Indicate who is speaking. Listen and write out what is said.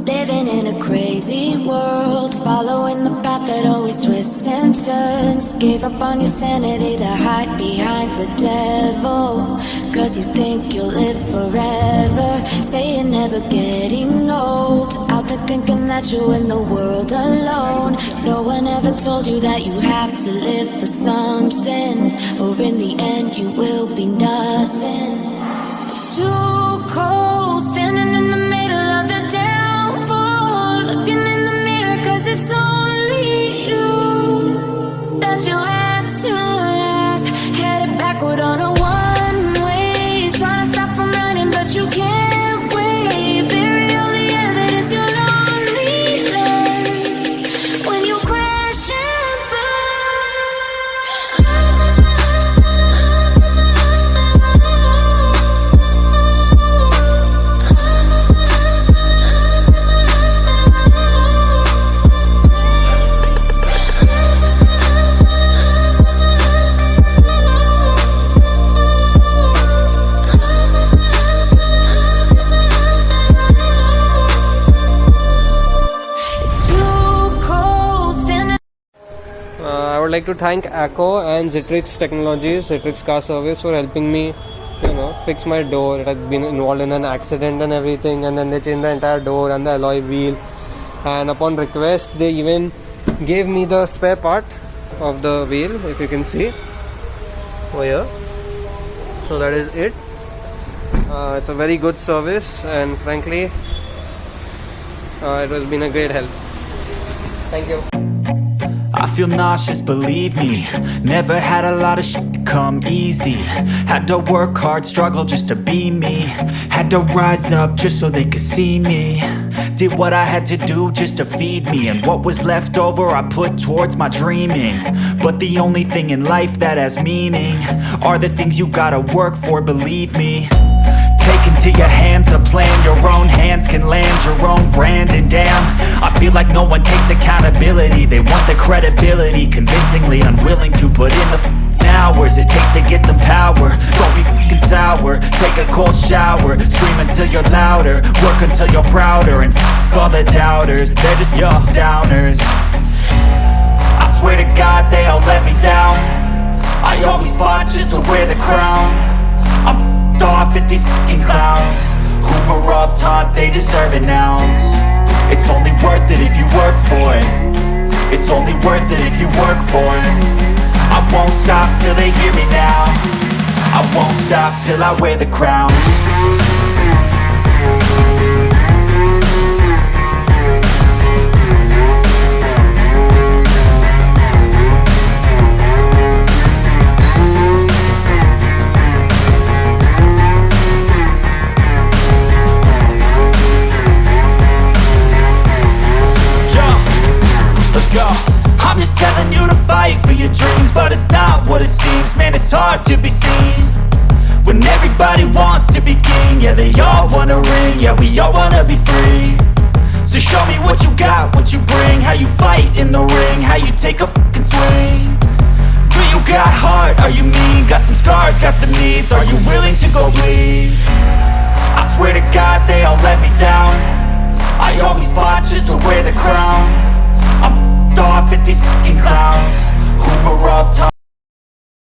Speaker 1: Living in a crazy world, following the path that always twists and turns. Gave up on your sanity to hide behind the devil, 'cause you think you'll live forever. Say you're never getting old, out there thinking that you're in the world alone. No one ever told you that you have to live for something, or in the end you will be nothing. It's too cold, standing in the middle of the downfall, looking in the mirror 'cause it's only you that you have to last. Headed backward on a one-way, trying to stop from running but you can't wait. Bury all the evidence you're loneliness when you crash and
Speaker 2: I would like to thank ACO and SPNZ Technologies, SPNZ car service, for helping me, fix my door. It had been involved in an accident and everything, and then they changed the entire door and the alloy wheel. And upon request, they even gave me the spare part of the wheel, if you can see over here. So that is it. It's a very good service, and frankly, it has been a great help. Thank you.
Speaker 3: I feel nauseous, believe me. Never had a lot of shit come easy. Had to work hard, struggle just to be me. Had to rise up just so they could see me. Did what I had to do just to feed me, and what was left over I put towards my dreaming. But the only thing in life that has meaning are the things you gotta work for, believe me. Take into your hands a plan, your own hands can land your own brand. And damn, I feel like no one takes accountability. They want the credibility, convincingly unwilling to put in the hours it takes to get some power. Don't be f***ing sour, take a cold shower, scream until you're louder, work until you're prouder, and f*** all the doubters, they're just your downers. I swear to God they all let me down. I always fought just to wear the crown. I'm off at these fucking clowns who were all taught they deserve an ounce. It's only worth it if you work for it. It's only worth it if you work for it. I won't stop till they hear me now. I won't stop till I wear the crown. I'm just telling you to fight for your dreams, but it's not what it seems. Man, it's hard to be seen when everybody wants to be king. Yeah, they all wanna ring, yeah, we all wanna be free. So show me what you got, what you bring, how you fight in the ring, how you take a fucking swing. Do you got heart, are you mean? Got some scars, got some needs, are you willing to go bleed? I swear to God they all let me down. I